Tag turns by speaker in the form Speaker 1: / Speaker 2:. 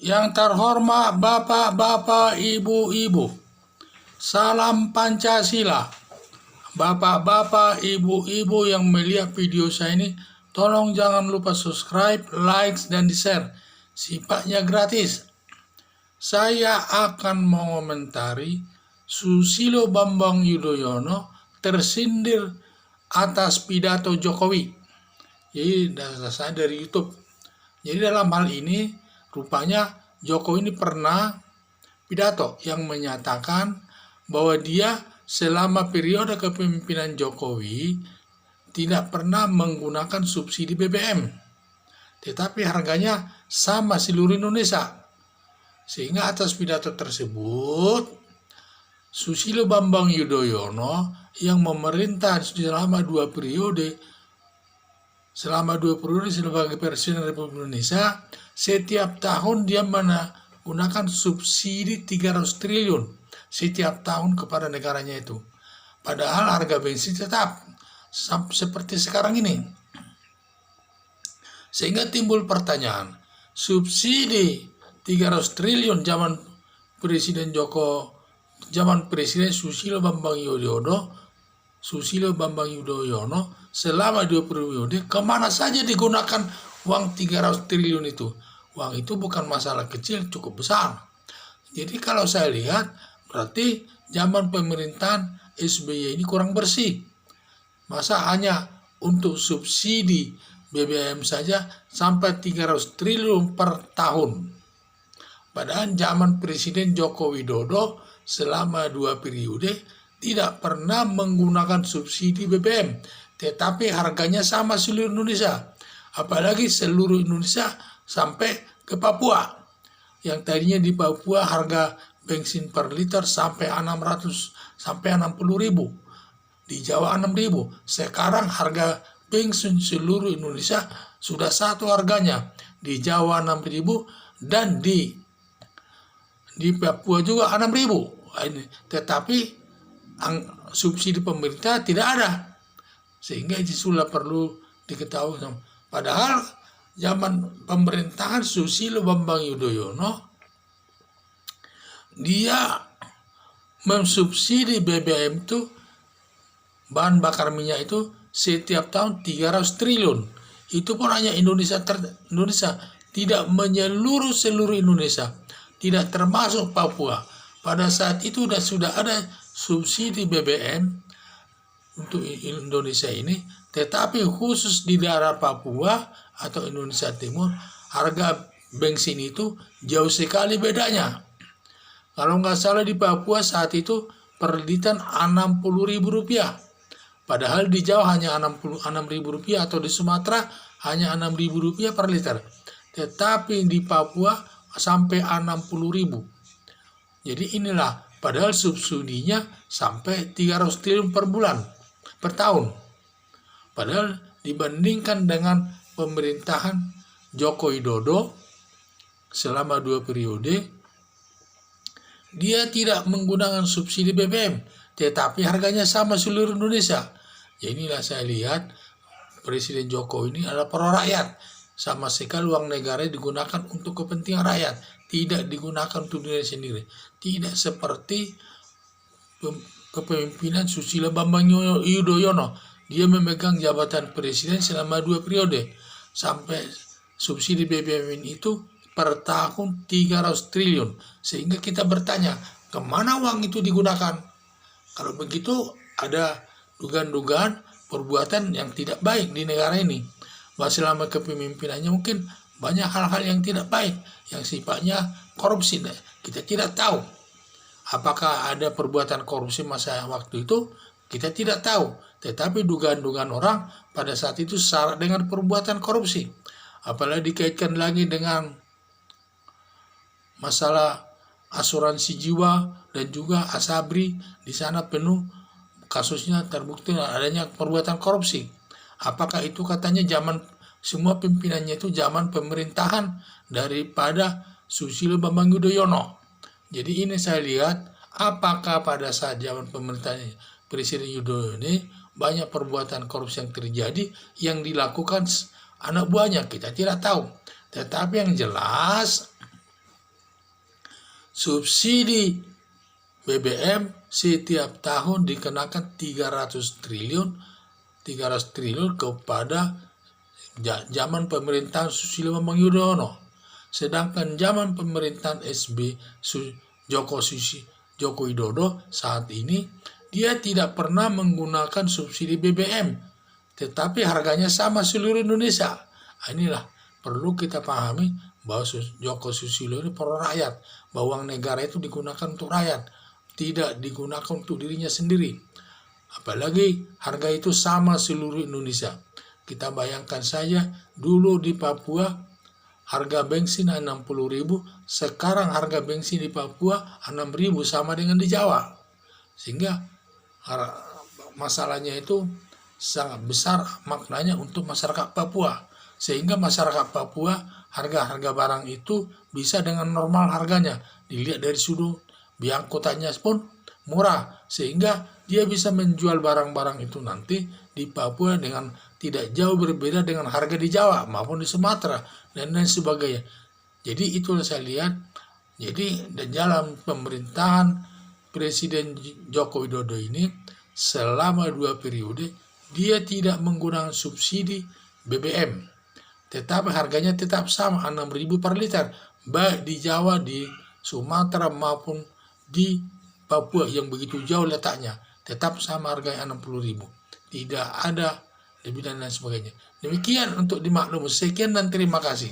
Speaker 1: Yang terhormat Bapak-bapak, Ibu-ibu, salam Pancasila. Bapak-bapak, Ibu-ibu yang melihat video saya ini, tolong jangan lupa subscribe, like, dan di-share. Sifatnya gratis. Saya akan mengomentari Susilo Bambang Yudhoyono tersindir atas pidato Jokowi. Jadi saya dari YouTube. Jadi dalam hal ini rupanya Jokowi ini pernah pidato yang menyatakan bahwa dia selama periode kepemimpinan Jokowi tidak pernah menggunakan subsidi BBM, tetapi harganya sama seluruh Indonesia. Sehingga atas pidato tersebut, Susilo Bambang Yudhoyono yang memerintah selama dua periode sebagai Presiden Republik Indonesia, setiap tahun dia menggunakan subsidi 300 triliun setiap tahun kepada negaranya itu. Padahal harga bensin tetap seperti sekarang ini. Sehingga timbul pertanyaan, subsidi 300 triliun zaman Presiden Susilo Bambang Yudhoyono selama 2 periode, kemana saja digunakan uang 300 triliun itu? Uang itu bukan masalah kecil, cukup besar. Jadi kalau saya lihat, berarti zaman pemerintahan SBY ini kurang bersih. Masa hanya untuk subsidi BBM saja sampai 300 triliun per tahun. Padahal zaman Presiden Joko Widodo selama 2 periode tidak pernah menggunakan subsidi BBM, tetapi harganya sama seluruh Indonesia. Apalagi seluruh Indonesia sampai ke Papua. Yang tadinya di Papua harga bensin per liter sampai 60 ribu. Di Jawa 6 ribu. Sekarang harga bensin seluruh Indonesia sudah satu harganya. Di Jawa 6 ribu dan di Papua juga 6 ribu. Tetapi subsidi pemerintah tidak ada, sehingga itu sudah perlu diketahui. Padahal zaman pemerintahan Susilo Bambang Yudhoyono, dia mensubsidi BBM itu, bahan bakar minyak itu setiap tahun 300 triliun. Itu pun hanya Indonesia, tidak menyeluruh seluruh Indonesia, tidak termasuk Papua. Pada saat itu sudah ada subsidi BBM untuk Indonesia ini, tetapi khusus di daerah Papua atau Indonesia Timur, harga bensin itu jauh sekali bedanya. Kalau nggak salah di Papua saat itu per liter Rp60.000, padahal di Jawa hanya Rp66.000 atau di Sumatera hanya Rp6.000 per liter, tetapi di Papua sampai Rp60.000. Jadi inilah, padahal subsidinya sampai 300 triliun per bulan, per tahun. Padahal dibandingkan dengan pemerintahan Joko Widodo selama 2 periode, dia tidak menggunakan subsidi BBM, tetapi harganya sama seluruh Indonesia. Jadi inilah saya lihat Presiden Jokowi ini adalah pro rakyat. Sama sekali uang negara digunakan untuk kepentingan rakyat, tidak digunakan untuk diri sendiri. Tidak seperti kepemimpinan Susilo Bambang Yudhoyono. Dia memegang jabatan presiden selama 2 periode. Sampai subsidi BBM itu per tahun 300 triliun. Sehingga kita bertanya, kemana uang itu digunakan? Kalau begitu ada dugaan-dugaan perbuatan yang tidak baik di negara ini. Bahwa selama kepemimpinannya mungkin banyak hal-hal yang tidak baik, yang sifatnya korupsi. Kita tidak tahu apakah ada perbuatan korupsi masa waktu itu, kita tidak tahu. Tetapi dugaan-dugaan orang pada saat itu syarat dengan perbuatan korupsi. Apalagi dikaitkan lagi dengan masalah asuransi jiwa dan juga Asabri, di sana penuh kasusnya terbukti adanya perbuatan korupsi. Apakah itu katanya zaman semua pimpinannya itu zaman pemerintahan daripada Susilo Bambang Yudhoyono. Jadi ini saya lihat apakah pada saat zaman pemerintahan Presiden Yudhoyono ini banyak perbuatan korupsi yang terjadi yang dilakukan anak buahnya, kita tidak tahu. Tetapi yang jelas subsidi BBM setiap tahun dikenakan 300 triliun kepada zaman pemerintahan Susilo Bambang Yudhoyono. Sedangkan zaman pemerintahan Joko Widodo saat ini, dia tidak pernah menggunakan subsidi BBM, tetapi harganya sama seluruh Indonesia. Inilah perlu kita pahami bahwa Joko Susilo ini pro rakyat, bahwa uang negara itu digunakan untuk rakyat, tidak digunakan untuk dirinya sendiri. Apalagi harga itu sama seluruh Indonesia. Kita bayangkan saja dulu di Papua harga bensin 60.000, sekarang harga bensin di Papua 6.000 sama dengan di Jawa. Sehingga masalahnya itu sangat besar maknanya untuk masyarakat Papua. Sehingga masyarakat Papua harga-harga barang itu bisa dengan normal harganya. Dilihat dari sudut biang kotanya pun murah, sehingga dia bisa menjual barang-barang itu nanti di Papua dengan tidak jauh berbeda dengan harga di Jawa maupun di Sumatera dan lain sebagainya. Jadi itulah saya lihat. Jadi dalam pemerintahan Presiden Joko Widodo ini selama 2 periode dia tidak menggunakan subsidi BBM, tetapi harganya tetap sama 6.000 per liter, baik di Jawa, di Sumatera maupun di Papua yang begitu jauh letaknya, tetap sama harganya 60.000. Tidak ada lebih dan lain sebagainya. Demikian untuk dimaklumi. Sekian dan terima kasih.